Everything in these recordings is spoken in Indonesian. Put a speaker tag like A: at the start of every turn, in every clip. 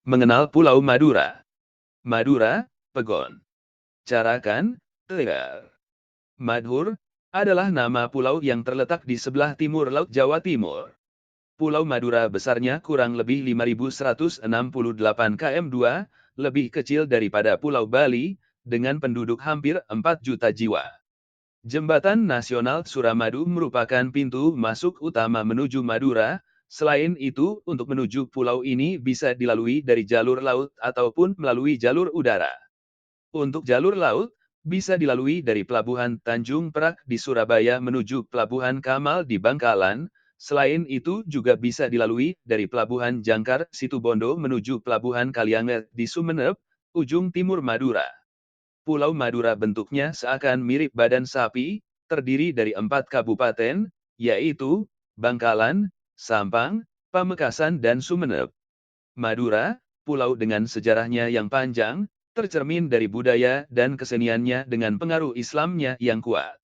A: Mengenal Pulau Madura. Madura, Pegon. Carakan, Tegar. Madhur, adalah nama pulau yang terletak di sebelah timur Laut Jawa Timur. Pulau Madura besarnya kurang lebih 5.168 km2, lebih kecil daripada Pulau Bali, dengan penduduk hampir 4 juta jiwa. Jembatan Nasional Suramadu merupakan pintu masuk utama menuju Madura. Selain itu, untuk menuju pulau ini bisa dilalui dari jalur laut ataupun melalui jalur udara. Untuk jalur laut, bisa dilalui dari Pelabuhan Tanjung Perak di Surabaya menuju Pelabuhan Kamal di Bangkalan. Selain itu juga bisa dilalui dari Pelabuhan Jangkar Situbondo menuju Pelabuhan Kalianget di Sumeneb, ujung timur Madura. Pulau Madura bentuknya seakan mirip badan sapi, terdiri dari 4 kabupaten, yaitu Bangkalan, Sampang, Pamekasan dan Sumeneb. Madura, pulau dengan sejarahnya yang panjang, tercermin dari budaya dan keseniannya dengan pengaruh Islamnya yang kuat.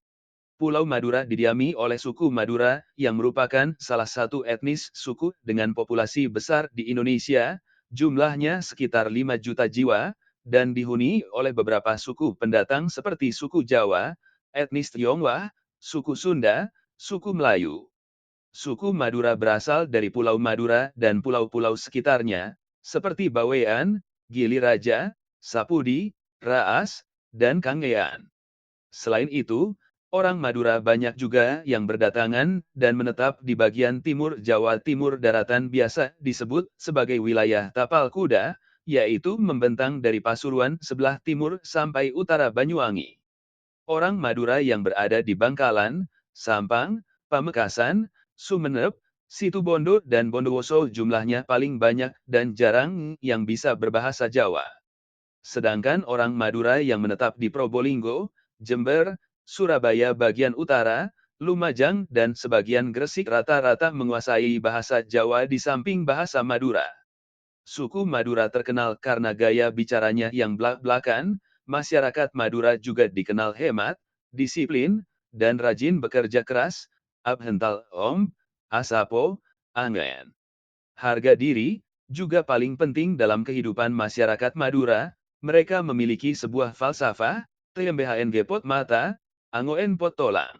A: Pulau Madura didiami oleh suku Madura, yang merupakan salah satu etnis suku dengan populasi besar di Indonesia, jumlahnya sekitar 5 juta jiwa, dan dihuni oleh beberapa suku pendatang seperti suku Jawa, etnis Tionghoa, suku Sunda, suku Melayu. Suku Madura berasal dari Pulau Madura dan pulau-pulau sekitarnya, seperti Bawean, Gili Raja, Sapudi, Raas, dan Kangean. Selain itu, orang Madura banyak juga yang berdatangan dan menetap di bagian timur Jawa Timur daratan biasa disebut sebagai wilayah tapal kuda, yaitu membentang dari Pasuruan sebelah timur sampai utara Banyuwangi. Orang Madura yang berada di Bangkalan, Sampang, Pamekasan, Sumeneb, Situbondo dan Bondowoso jumlahnya paling banyak dan jarang yang bisa berbahasa Jawa. Sedangkan orang Madura yang menetap di Probolinggo, Jember, Surabaya bagian utara, Lumajang dan sebagian Gresik rata-rata menguasai bahasa Jawa di samping bahasa Madura. Suku Madura terkenal karena gaya bicaranya yang blak-blakan. Masyarakat Madura juga dikenal hemat, disiplin, dan rajin bekerja keras. Abhental om, asapo, angen. Harga diri, juga paling penting dalam kehidupan masyarakat Madura. Mereka memiliki sebuah falsafah, TMBHNG pot mata, angoen pot tolang.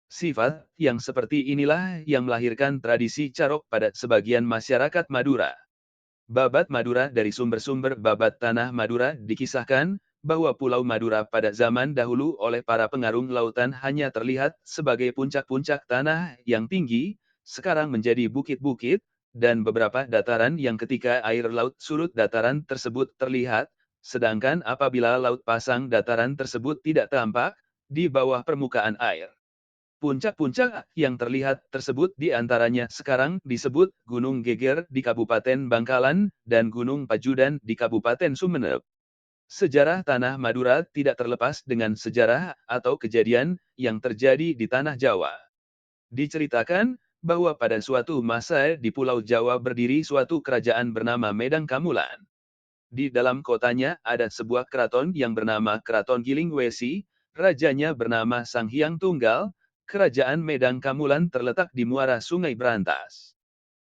A: Sifat yang seperti inilah yang melahirkan tradisi carok pada sebagian masyarakat Madura. Babat Madura. Dari sumber-sumber babat tanah Madura dikisahkan, bahwa Pulau Madura pada zaman dahulu oleh para pengarung lautan hanya terlihat sebagai puncak-puncak tanah yang tinggi, sekarang menjadi bukit-bukit, dan beberapa dataran yang ketika air laut surut dataran tersebut terlihat, sedangkan apabila laut pasang dataran tersebut tidak tampak, di bawah permukaan air. Puncak-puncak yang terlihat tersebut di antaranya sekarang disebut Gunung Geger di Kabupaten Bangkalan dan Gunung Pajudan di Kabupaten Sumeneb. Sejarah tanah Madura tidak terlepas dengan sejarah atau kejadian yang terjadi di tanah Jawa. Diceritakan bahwa pada suatu masa di Pulau Jawa berdiri suatu kerajaan bernama Medang Kamulan. Di dalam kotanya ada sebuah keraton yang bernama Keraton Giling Wesi, rajanya bernama Sang Hyang Tunggal. Kerajaan Medang Kamulan terletak di muara Sungai Brantas.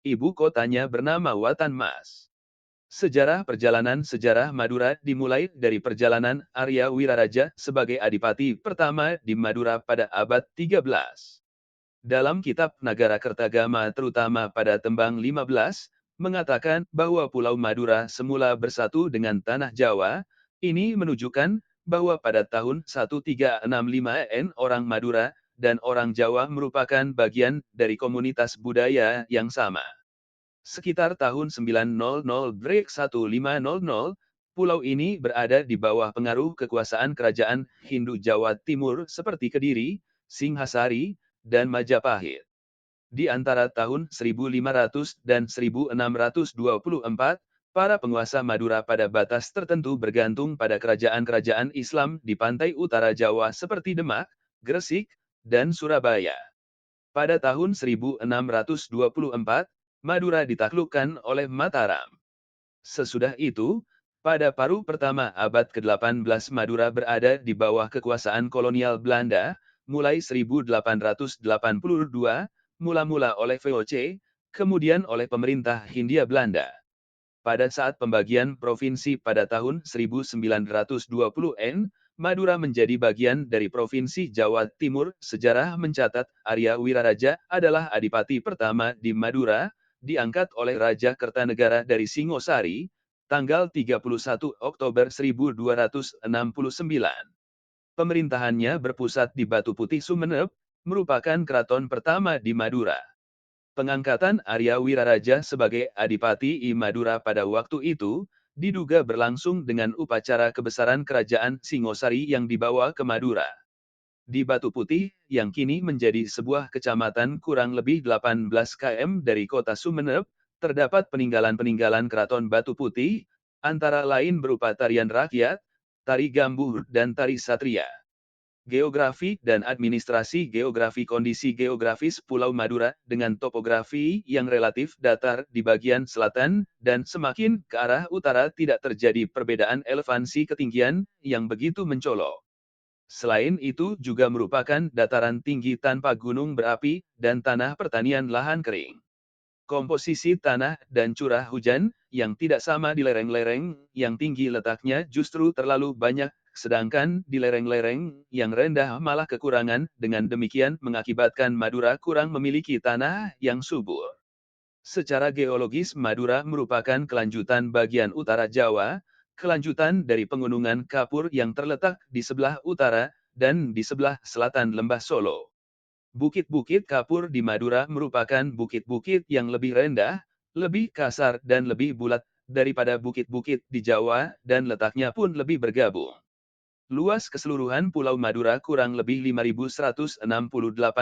A: Ibu kotanya bernama Watan Mas. Sejarah perjalanan sejarah Madura dimulai dari perjalanan Arya Wiraraja sebagai adipati pertama di Madura pada abad 13. Dalam kitab Nagara Kertagama terutama pada tembang 15, mengatakan bahwa Pulau Madura semula bersatu dengan tanah Jawa. Ini menunjukkan bahwa pada tahun 1365 orang Madura dan orang Jawa merupakan bagian dari komunitas budaya yang sama. Sekitar tahun 900-1500, pulau ini berada di bawah pengaruh kekuasaan kerajaan Hindu Jawa Timur seperti Kediri, Singhasari, dan Majapahit. Di antara tahun 1500 dan 1624, para penguasa Madura pada batas tertentu bergantung pada kerajaan-kerajaan Islam di pantai utara Jawa seperti Demak, Gresik, dan Surabaya. Pada tahun 1624, Madura ditaklukkan oleh Mataram. Sesudah itu, pada paruh pertama abad ke-18 Madura berada di bawah kekuasaan kolonial Belanda, mulai 1882, mula-mula oleh VOC, kemudian oleh pemerintah Hindia Belanda. Pada saat pembagian provinsi pada tahun 1920-an, Madura menjadi bagian dari Provinsi Jawa Timur. Sejarah mencatat Arya Wiraraja adalah adipati pertama di Madura, diangkat oleh Raja Kertanegara dari Singosari, tanggal 31 Oktober 1269. Pemerintahannya berpusat di Batu Putih Sumeneb, merupakan keraton pertama di Madura. Pengangkatan Arya Wiraraja sebagai Adipati I Madura pada waktu itu, diduga berlangsung dengan upacara kebesaran kerajaan Singosari yang dibawa ke Madura. Di Batu Putih, yang kini menjadi sebuah kecamatan kurang lebih 18 km dari kota Sumeneb, terdapat peninggalan-peninggalan keraton Batu Putih, antara lain berupa tarian rakyat, tari gambuh dan tari satria. Geografi dan administrasi. Geografi. Kondisi geografis Pulau Madura dengan topografi yang relatif datar di bagian selatan dan semakin ke arah utara tidak terjadi perbedaan elevasi ketinggian yang begitu mencolok. Selain itu juga merupakan dataran tinggi tanpa gunung berapi dan tanah pertanian lahan kering. Komposisi tanah dan curah hujan yang tidak sama di lereng-lereng yang tinggi letaknya justru terlalu banyak, sedangkan di lereng-lereng yang rendah malah kekurangan. Dengan demikian mengakibatkan Madura kurang memiliki tanah yang subur. Secara geologis Madura merupakan kelanjutan bagian utara Jawa, kelanjutan dari pegunungan Kapur yang terletak di sebelah utara dan di sebelah selatan Lembah Solo. Bukit-bukit Kapur di Madura merupakan bukit-bukit yang lebih rendah, lebih kasar dan lebih bulat daripada bukit-bukit di Jawa dan letaknya pun lebih bergabung. Luas keseluruhan Pulau Madura kurang lebih 5.168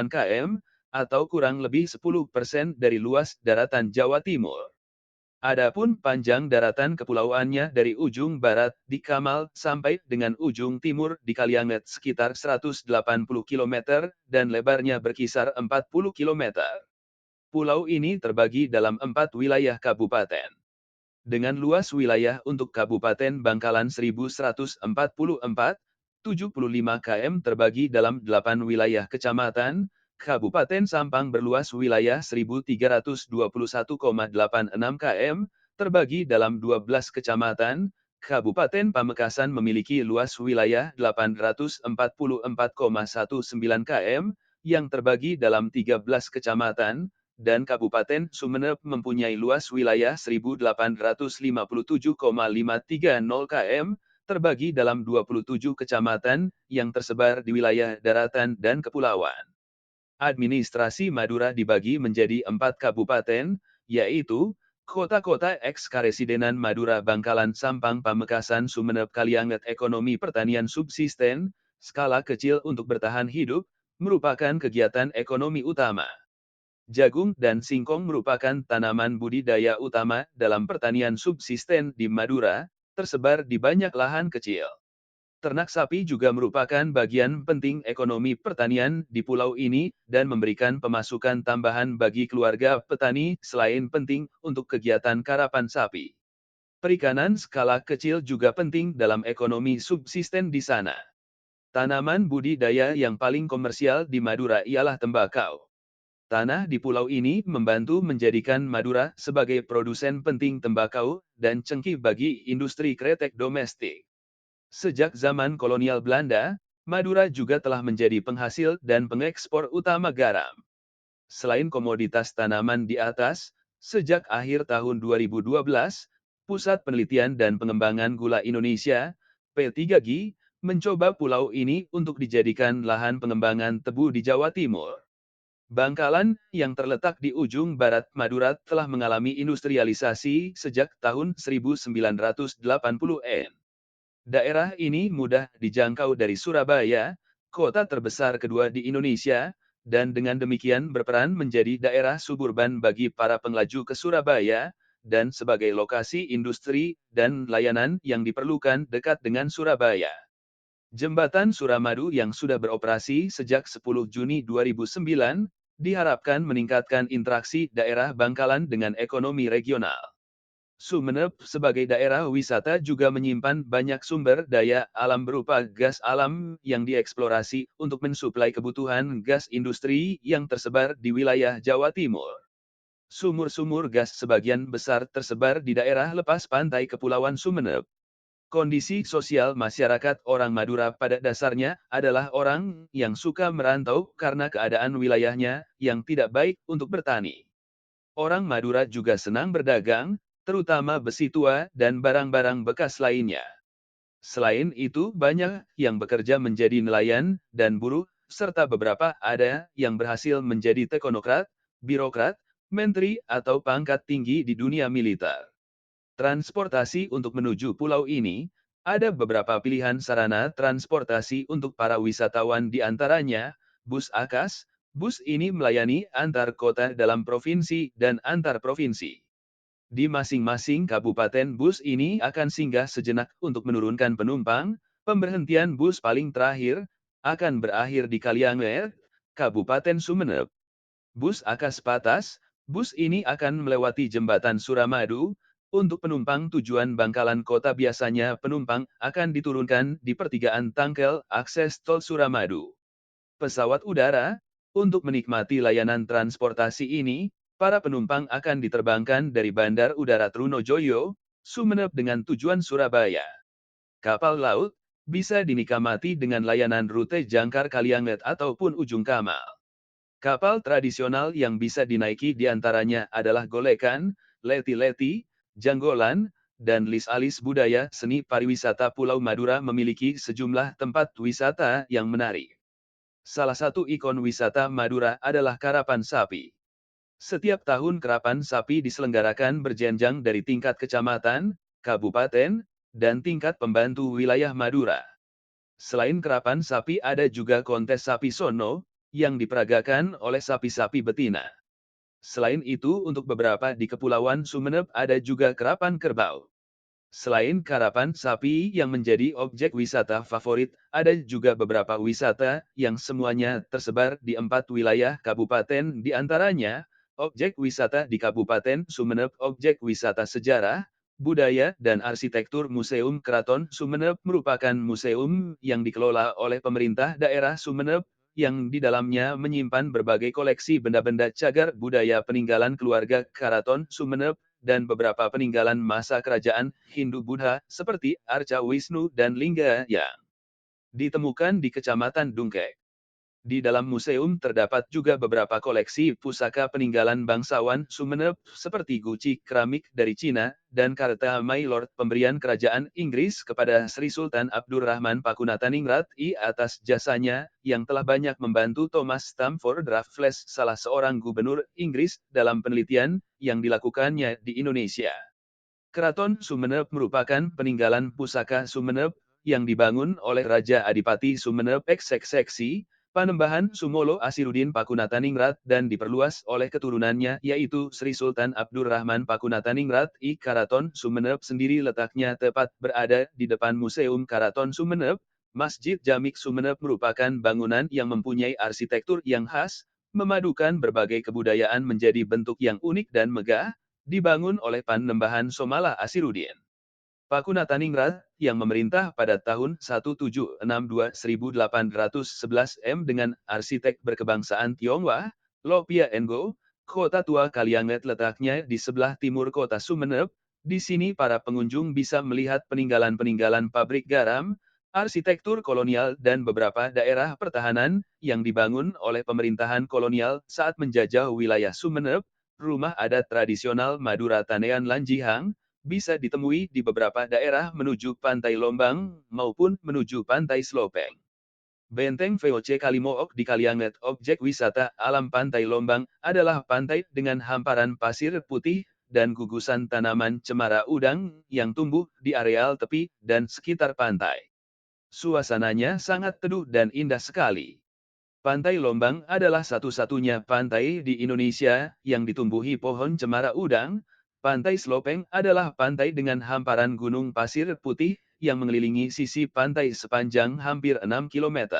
A: km, atau kurang lebih 10% dari luas daratan Jawa Timur. Adapun panjang daratan kepulauannya dari ujung barat di Kamal sampai dengan ujung timur di Kalianget sekitar 180 km dan lebarnya berkisar 40 km. Pulau ini terbagi dalam 4 wilayah kabupaten. Dengan luas wilayah untuk Kabupaten Bangkalan 1144, 75 km terbagi dalam 8 wilayah kecamatan. Kabupaten Sampang berluas wilayah 1321,86 km, terbagi dalam 12 kecamatan. Kabupaten Pamekasan memiliki luas wilayah 844,19 km, yang terbagi dalam 13 kecamatan, dan Kabupaten Sumeneb mempunyai luas wilayah 1857,530 km, terbagi dalam 27 kecamatan, yang tersebar di wilayah daratan dan kepulauan. Administrasi Madura dibagi menjadi 4 kabupaten, yaitu, kota-kota eks-karesidenan Madura Bangkalan Sampang Pamekasan Sumeneb Kalianget. Ekonomi pertanian subsisten, skala kecil untuk bertahan hidup, merupakan kegiatan ekonomi utama. Jagung dan singkong merupakan tanaman budidaya utama dalam pertanian subsisten di Madura, tersebar di banyak lahan kecil. Ternak sapi juga merupakan bagian penting ekonomi pertanian di pulau ini, dan memberikan pemasukan tambahan bagi keluarga petani. Selain penting untuk kegiatan karapan sapi, perikanan skala kecil juga penting dalam ekonomi subsisten di sana. Tanaman budidaya yang paling komersial di Madura ialah tembakau. Tanah di pulau ini membantu menjadikan Madura sebagai produsen penting tembakau dan cengkih bagi industri kretek domestik. Sejak zaman kolonial Belanda, Madura juga telah menjadi penghasil dan pengekspor utama garam. Selain komoditas tanaman di atas, sejak akhir tahun 2012, Pusat Penelitian dan Pengembangan Gula Indonesia, P3G, mencoba pulau ini untuk dijadikan lahan pengembangan tebu di Jawa Timur. Bangkalan, yang terletak di ujung barat Madura, telah mengalami industrialisasi sejak tahun 1980-an. Daerah ini mudah dijangkau dari Surabaya, kota terbesar kedua di Indonesia, dan dengan demikian berperan menjadi daerah suburban bagi para penglaju ke Surabaya, dan sebagai lokasi industri dan layanan yang diperlukan dekat dengan Surabaya. Jembatan Suramadu yang sudah beroperasi sejak 10 Juni 2009, diharapkan meningkatkan interaksi daerah Bangkalan dengan ekonomi regional. Sumeneb sebagai daerah wisata juga menyimpan banyak sumber daya alam berupa gas alam yang dieksplorasi untuk mensuplai kebutuhan gas industri yang tersebar di wilayah Jawa Timur. Sumur-sumur gas sebagian besar tersebar di daerah lepas pantai Kepulauan Sumeneb. Kondisi sosial masyarakat orang Madura pada dasarnya adalah orang yang suka merantau karena keadaan wilayahnya yang tidak baik untuk bertani. Orang Madura juga senang berdagang, terutama besi tua dan barang-barang bekas lainnya. Selain itu, banyak yang bekerja menjadi nelayan dan buruh, serta beberapa ada yang berhasil menjadi teknokrat, birokrat, menteri, atau pangkat tinggi di dunia militer. Transportasi untuk menuju pulau ini, ada beberapa pilihan sarana transportasi untuk para wisatawan di antaranya, bus Akas. Bus ini melayani antar kota dalam provinsi dan antar provinsi. Di masing-masing kabupaten bus ini akan singgah sejenak untuk menurunkan penumpang. Pemberhentian bus paling terakhir akan berakhir di Kalianget, Kabupaten Sumeneb. Bus Akas Patas, bus ini akan melewati jembatan Suramadu. Untuk penumpang tujuan Bangkalan Kota biasanya penumpang akan diturunkan di pertigaan Tangkel akses tol Suramadu. Pesawat udara, untuk menikmati layanan transportasi ini, para penumpang akan diterbangkan dari Bandar Udara Trunojoyo, Sumeneb dengan tujuan Surabaya. Kapal laut, bisa dinikmati dengan layanan rute Jangkar Kalianget ataupun Ujung Kamal. Kapal tradisional yang bisa dinaiki diantaranya adalah Golekan, Leti-Leti, Janggolan, dan Lis-Alis Budaya Seni Pariwisata Pulau Madura memiliki sejumlah tempat wisata yang menarik. Salah satu ikon wisata Madura adalah Karapan Sapi. Setiap tahun Karapan Sapi diselenggarakan berjenjang dari tingkat kecamatan, kabupaten, dan tingkat pembantu wilayah Madura. Selain Karapan Sapi ada juga kontes sapi sono, yang diperagakan oleh sapi-sapi betina. Selain itu untuk beberapa di Kepulauan Sumeneb ada juga Karapan Kerbau. Selain Karapan Sapi yang menjadi objek wisata favorit, ada juga beberapa wisata yang semuanya tersebar di 4 wilayah kabupaten di antaranya, objek wisata di Kabupaten Sumeneb, objek wisata sejarah, budaya dan arsitektur Museum Keraton Sumeneb merupakan museum yang dikelola oleh pemerintah daerah Sumeneb, yang di dalamnya menyimpan berbagai koleksi benda-benda cagar budaya peninggalan keluarga Keraton Sumeneb, dan beberapa peninggalan masa kerajaan Hindu-Buddha seperti Arca Wisnu dan Lingga yang ditemukan di Kecamatan Dungkek. Di dalam museum terdapat juga beberapa koleksi pusaka peninggalan bangsawan Sumeneb seperti guci keramik dari Cina dan karta Mailord pemberian kerajaan Inggris kepada Sri Sultan Abdurrahman Pakunataningrat I atas jasanya yang telah banyak membantu Thomas Stamford Raffles salah seorang gubernur Inggris dalam penelitian yang dilakukannya di Indonesia. Keraton Sumeneb merupakan peninggalan pusaka Sumeneb yang dibangun oleh Raja Adipati Sumeneb Ekseksi, Panembahan Sumolo Asiruddin Pakunataningrat dan diperluas oleh keturunannya yaitu Sri Sultan Abdurrahman Pakunataningrat I. Keraton Sumeneb sendiri letaknya tepat berada di depan Museum Keraton Sumeneb. Masjid Jamik Sumeneb merupakan bangunan yang mempunyai arsitektur yang khas, memadukan berbagai kebudayaan menjadi bentuk yang unik dan megah, dibangun oleh Panembahan Somala Asiruddin Pakunataningrat, yang memerintah pada tahun 1762-1811 dengan arsitek berkebangsaan Tionghoa, Lopia Ngo. Kota tua Kalianget letaknya di sebelah timur kota Sumeneb. Di sini para pengunjung bisa melihat peninggalan-peninggalan pabrik garam, arsitektur kolonial dan beberapa daerah pertahanan yang dibangun oleh pemerintahan kolonial saat menjajah wilayah Sumeneb. Rumah adat tradisional Madura Tanean Lanjihang bisa ditemui di beberapa daerah menuju Pantai Lombang maupun menuju Pantai Slopeng. Benteng VOC Kalimook di Kalianget. Objek wisata alam Pantai Lombang adalah pantai dengan hamparan pasir putih dan gugusan tanaman cemara udang yang tumbuh di areal tepi dan sekitar pantai. Suasananya sangat teduh dan indah sekali. Pantai Lombang adalah satu-satunya pantai di Indonesia yang ditumbuhi pohon cemara udang. Pantai Slopeng adalah pantai dengan hamparan gunung pasir putih yang mengelilingi sisi pantai sepanjang hampir 6 km.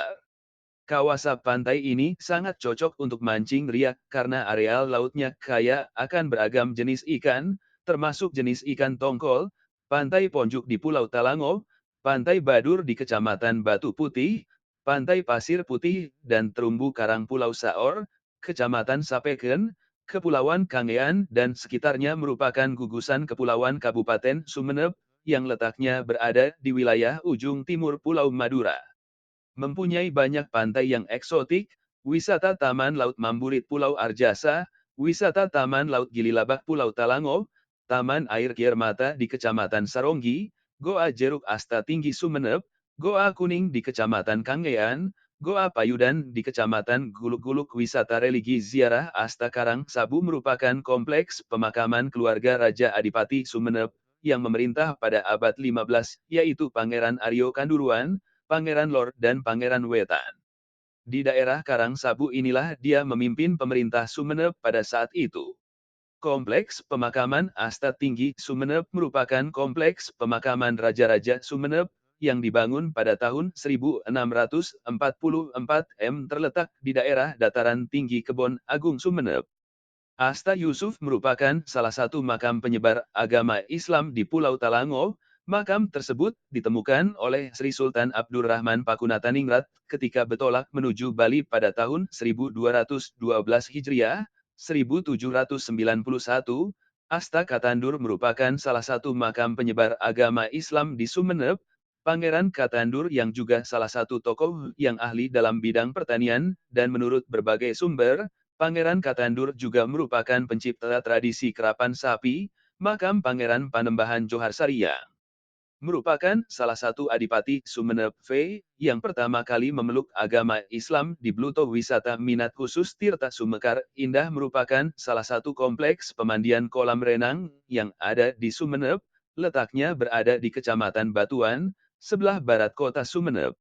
A: Kawasan pantai ini sangat cocok untuk mancing riak karena areal lautnya kaya akan beragam jenis ikan, termasuk jenis ikan tongkol, Pantai Ponjuk di Pulau Talango, Pantai Badur di Kecamatan Batu Putih, Pantai Pasir Putih dan Terumbu Karang Pulau Saor, Kecamatan Sapeken, Kepulauan Kangean dan sekitarnya merupakan gugusan kepulauan Kabupaten Sumeneb, yang letaknya berada di wilayah ujung timur Pulau Madura. Mempunyai banyak pantai yang eksotik, wisata Taman Laut Mamburit Pulau Arjasa, wisata Taman Laut Gililabak Pulau Talango, Taman Air Kiermata di Kecamatan Saronggi, Goa Jeruk Asta Tinggi Sumeneb, Goa Kuning di Kecamatan Kangean, Goa Payudan di Kecamatan Guluk-Guluk. Wisata religi ziarah Asta Karang Sabu merupakan kompleks pemakaman keluarga Raja Adipati Sumeneb, yang memerintah pada abad 15, yaitu Pangeran Aryo Kanduruan, Pangeran Lor dan Pangeran Wetan. Di daerah Karangsabu inilah dia memimpin pemerintah Sumeneb pada saat itu. Kompleks Pemakaman Asta Tinggi Sumeneb merupakan kompleks pemakaman Raja-Raja Sumeneb, yang dibangun pada tahun 1644 terletak di daerah dataran tinggi Kebon Agung Sumeneb. Asta Yusuf merupakan salah satu makam penyebar agama Islam di Pulau Talango. Makam tersebut ditemukan oleh Sri Sultan Abdurrahman Pakunataningrat ketika bertolak menuju Bali pada tahun 1212 Hijriah, 1791. Asta Katandur merupakan salah satu makam penyebar agama Islam di Sumeneb. Pangeran Katandur yang juga salah satu tokoh yang ahli dalam bidang pertanian, dan menurut berbagai sumber, Pangeran Katandur juga merupakan pencipta tradisi kerapan sapi. Makam Pangeran Panembahan Johar Sariang merupakan salah satu adipati Sumeneb yang pertama kali memeluk agama Islam di Bluto. Wisata minat khusus Tirta Sumekar Indah merupakan salah satu kompleks pemandian kolam renang yang ada di Sumeneb, letaknya berada di Kecamatan Batuan, sebelah barat kota Sumeneb.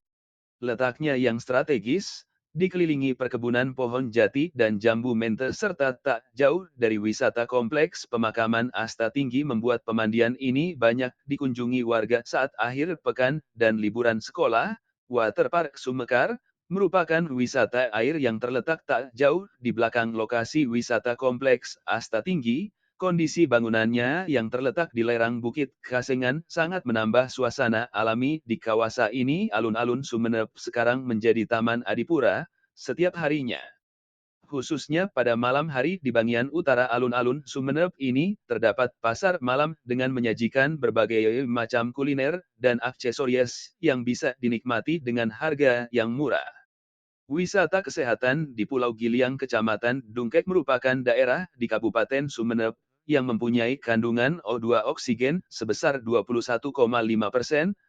A: Letaknya yang strategis, dikelilingi perkebunan pohon jati dan jambu mente serta tak jauh dari wisata kompleks pemakaman Asta Tinggi membuat pemandian ini banyak dikunjungi warga saat akhir pekan dan liburan sekolah. Waterpark Sumekar merupakan wisata air yang terletak tak jauh di belakang lokasi wisata kompleks Asta Tinggi. Kondisi bangunannya yang terletak di lerang Bukit Kasengan sangat menambah suasana alami di kawasan ini. Alun-alun Sumeneb sekarang menjadi Taman Adipura. Setiap harinya, khususnya pada malam hari di bagian utara alun-alun Sumeneb ini, terdapat pasar malam dengan menyajikan berbagai macam kuliner dan aksesoris yang bisa dinikmati dengan harga yang murah. Wisata kesehatan di Pulau Giliang Kecamatan Dungkek merupakan daerah di Kabupaten Sumeneb yang mempunyai kandungan O2 oksigen sebesar 21,5%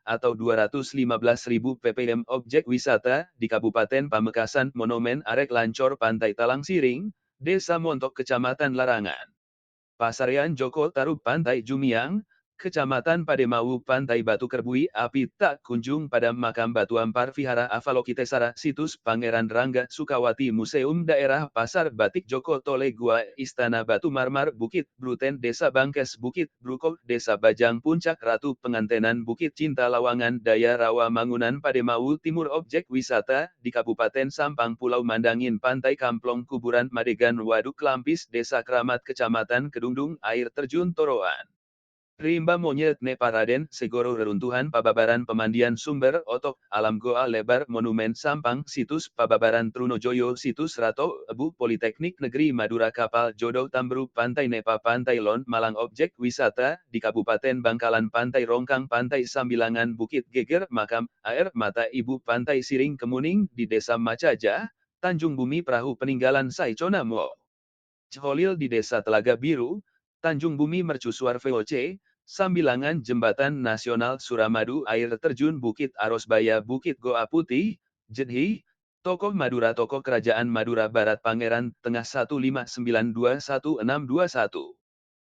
A: atau 215.000 ppm. Objek wisata di Kabupaten Pamekasan Monumen Arek Lancor Pantai Talang Siring, Desa Montok Kecamatan Larangan. Pasarian Joko Tarub Pantai Jumiang, Kecamatan Pademau Pantai Batu Kerbui. Api tak kunjung padam. Makam Batu Ampar Vihara Avalokitesara. Situs Pangeran Rangga Sukawati. Museum Daerah Pasar Batik Joko Tole. Gua Istana Batu Marmar. Bukit Bruten Desa Bangkes. Bukit Brukok Desa Bajang. Puncak Ratu Pengantenan. Bukit Cinta Lawangan Daya Rawa Mangunan Pademau Timur. Objek wisata di Kabupaten Sampang Pulau Mandangin Pantai Kamplong Kuburan Madegan Waduk Lampis Desa Kramat Kecamatan Kedungdung. Air Terjun Toroan Rimba Monyet Neparaden Segoro. Reruntuhan Pababaran Pemandian Sumber Otok Alam Goa Lebar Monumen Sampang. Situs Pababaran Trunojoyo. Situs Rato Ebu Politeknik Negeri Madura. Kapal Jodoh Tambru Pantai Nepa Pantai Lon Malang. Objek wisata di Kabupaten Bangkalan Pantai Rongkang Pantai Sambilangan Bukit Geger. Makam Air Mata Ibu Pantai Siring Kemuning di Desa Macaja, Tanjung Bumi. Perahu Peninggalan Saicona Mo Cholil di Desa Telaga Biru, Tanjung Bumi Mercusuar VOC, Sambilangan Jembatan Nasional Suramadu. Air Terjun Bukit Arosbaya Bukit Goa Putih, Jedhi, Tokoh Madura. Tokoh Kerajaan Madura Barat Pangeran Tengah 15921621.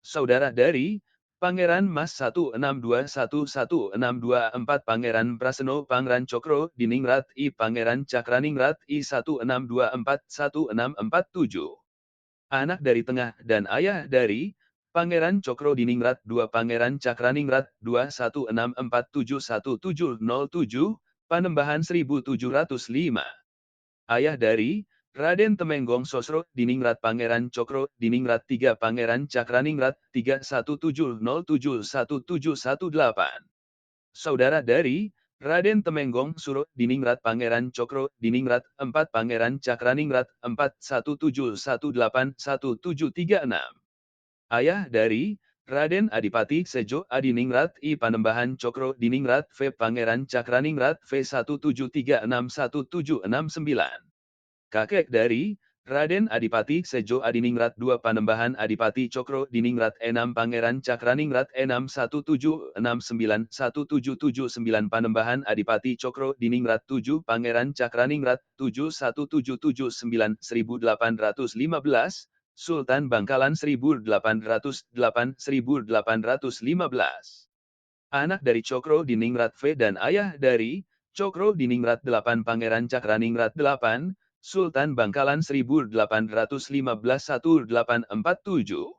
A: Saudara dari Pangeran Mas 16211624. Pangeran Praseno Pangran Cokro Diningrat I. Pangeran Cakraningrat I 16241647. Anak dari tengah dan ayah dari Pangeran Cokro Diningrat II. Pangeran Cakraningrat II 16471707, Panembahan 1705. Ayah dari Raden Temenggong Sosro Diningrat. Pangeran Cokro Diningrat III. Pangeran Cakraningrat III 17071718. Saudara dari Raden Temenggong Suruh Diningrat Pangeran Cokro Diningrat 4 Pangeran Cakraningrat 4 1718-1736. Ayah dari Raden Adipati Sejo Adiningrat I Panembahan Cokro Diningrat V Pangeran Cakraningrat V 1736-1769. Kakek dari Raden Adipati Sejo Adiningrat II Panembahan Adipati Cokro Diningrat enam Pangeran Cakraningrat enam 1769-1779 Panembahan Adipati Cokro Diningrat 7 Pangeran Cakraningrat 7 1779-1815 Sultan Bangkalan 1808-1815. Anak dari Cokro Diningrat V dan ayah dari Cokro Diningrat 8 Pangeran Cakraningrat 8, Sultan Bangkalan 1815-1847.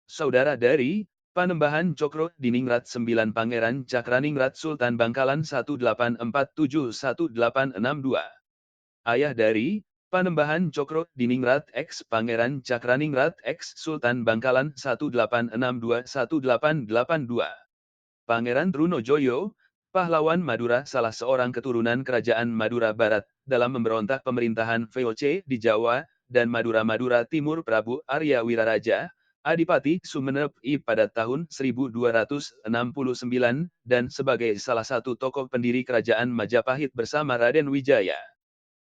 A: Saudara dari Panembahan Cokro Diningrat 9 Pangeran Cakraningrat Sultan Bangkalan 1847-1862. Ayah dari Panembahan Cokro Diningrat X Pangeran Cakraningrat X Sultan Bangkalan 1862-1882. Pangeran Trunojoyo, pahlawan Madura salah seorang keturunan kerajaan Madura Barat, dalam memberontak pemerintahan VOC di Jawa, dan Madura-Madura Timur Prabu Arya Wiraraja, Adipati Sumenep I pada tahun 1269, dan sebagai salah satu tokoh pendiri kerajaan Majapahit bersama Raden Wijaya.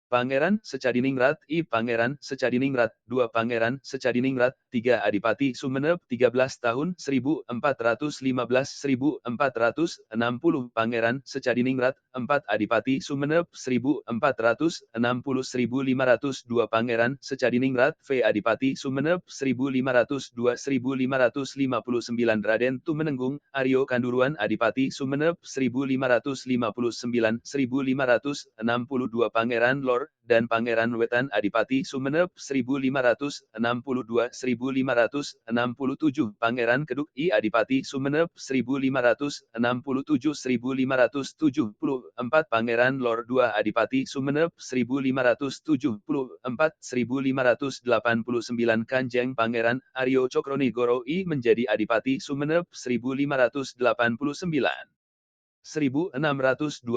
A: Pangeran Secadiningrat I Pangeran Secadiningrat II Pangeran Secadiningrat III Adipati Sumenep 13 tahun 1415-1460 Pangeran Secadiningrat IV Adipati Sumenep 1460-1502 Pangeran Secadiningrat V Adipati Sumenep 1502-1559 Raden Tumenenggung Aryo Kanduruan Adipati Sumenep 1559-1562 Pangeran Lor dan Pangeran Wetan Adipati Sumenep 1562-1567 Pangeran Keduk I Adipati Sumenep 1567-1574 Pangeran Lor II Adipati Sumenep 1574-1589 Kanjeng Pangeran Aryo Cokronigoro I menjadi Adipati Sumenep 1589. 1626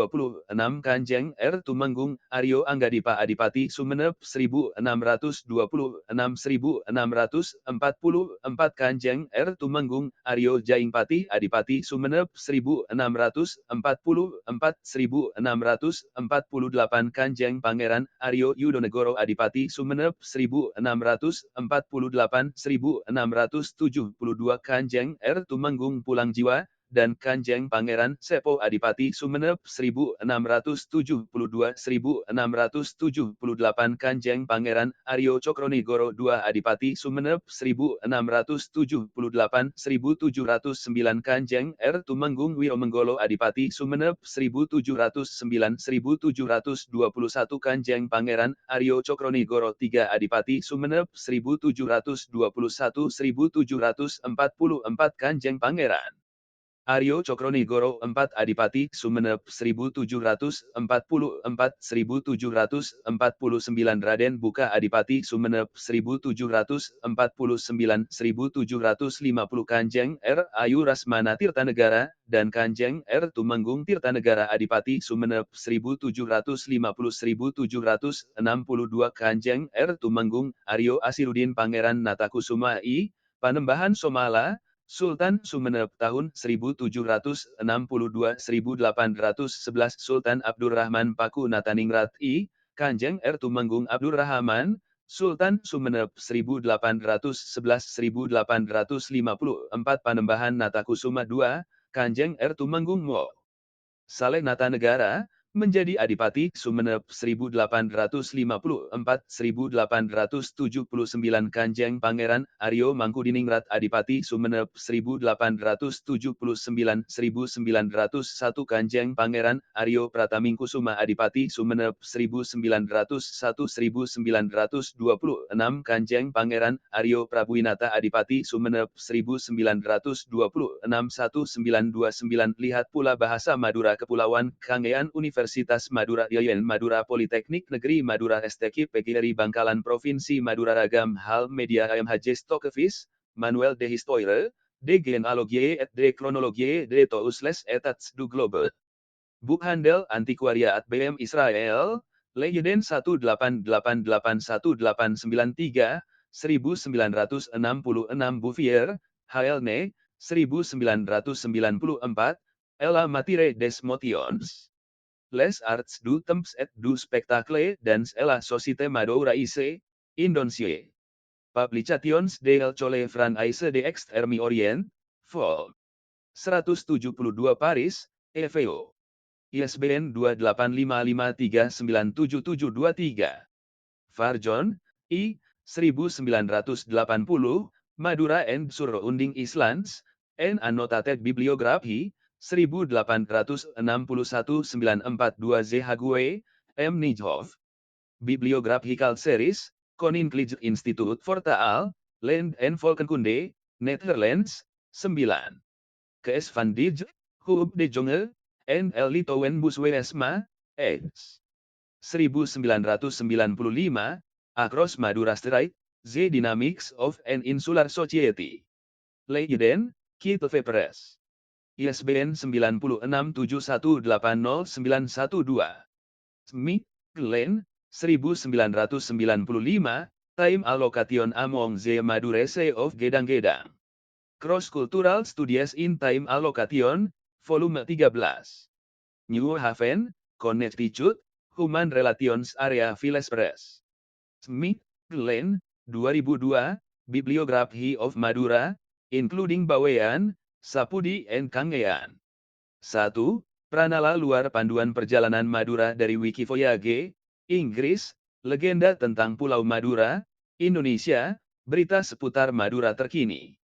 A: Kanjeng R. Tumenggung, Aryo Anggadipa Adipati Sumenep 1626-1644 Kanjeng R. Tumenggung, Aryo Jaingpati Adipati Sumenep 1644-1648 Kanjeng Pangeran Aryo Yudonegoro Adipati Sumenep 1648-1672 Kanjeng R. Tumenggung Pulang Jiwa dan Kanjeng Pangeran Sepo Adipati Sumenep 1672-1678 Kanjeng Pangeran Aryo Cokronigoro II Adipati Sumenep 1678-1709 Kanjeng R. Tumenggung Wiromenggolo Adipati Sumenep 1709-1721 Kanjeng Pangeran Aryo Cokronigoro III Adipati Sumenep 1721-1744 Kanjeng Pangeran Aryo Cokronigoro IV Adipati Sumenep 1744-1749 Raden Buka Adipati Sumenep 1749-1750 Kanjeng R. Ayu Rasmana Tirtanegara dan Kanjeng R. Tumenggung Tirtanegara Adipati Sumenep 1750-1762 Kanjeng R. Tumenggung Aryo Asirudin Pangeran Natakusuma I. Panembahan Somala Sultan Sumenep tahun 1762-1811 Sultan Abdurrahman Paku Nataningrat I, Kanjeng R. Tumenggung Abdurrahman, Sultan Sumenep 1811-1854 Panembahan Natakusuma II, Kanjeng R. Tumenggung Mo. Saleh Natanegara, menjadi Adipati Sumenep 1854-1879 Kanjeng Pangeran Aryo Mangkudiningrat Adipati Sumenep 1879-1901 Kanjeng Pangeran Aryo Pratamingkusuma Adipati Sumenep 1901-1926 Kanjeng Pangeran Aryo Prabuinata Adipati Sumenep 1926-1929 Lihat pula bahasa Madura Kepulauan Kangean Universitas Madura Yayan Madura Politeknik Negeri Madura STQ PGRI Bangkalan Provinsi Madura Ragam Hal Media AMHJ Stokkevis, Manuel de Histoire, de Genealogie et de Chronologie de Tousles Etats du Globe. Buch Handel Antiquariat BM Israel, Leiden 1888189 1966 Bouvier, Haelne, 1994, Ella Matire des Motions. Les Arts du Temps et du Spectacle dans la Société Madouraise, Indonesia. Publications del Chole Française de Extrême-Orient, Vol. 172 Paris, EVO. ISBN 2855397723. Farjon, I. 1980, Madura and Surrounding Islands, and Annotated Bibliography, 1861-942 Z. Hague, M. Nijhoff. Bibliographical Series, Koninklijke Instituut voor Taal, Land en Volkenkunde, Netherlands, 9. Kees van Dijk, Huub de Jonge, en L. Litouwen Buswesma, eds. 1995, Across Madura Strait, The Dynamics of an Insular Society. Leiden, Kitve Press. ISBN 9671809112. Smith, Glenn, 1995, Time Allocation Among the Madurese of Gedang-Gedang. Cross-Cultural Studies in Time Allocation, Volume 13. New Haven, Connecticut, Human Relations Area Village Press. Smith, Glenn, 2002, Bibliography of Madura, including Bawean, Sapudi and Kangean. 1. Pranala Luar Panduan Perjalanan Madura dari Wikivoyage, Inggris, Legenda tentang Pulau Madura, Indonesia, berita seputar Madura terkini.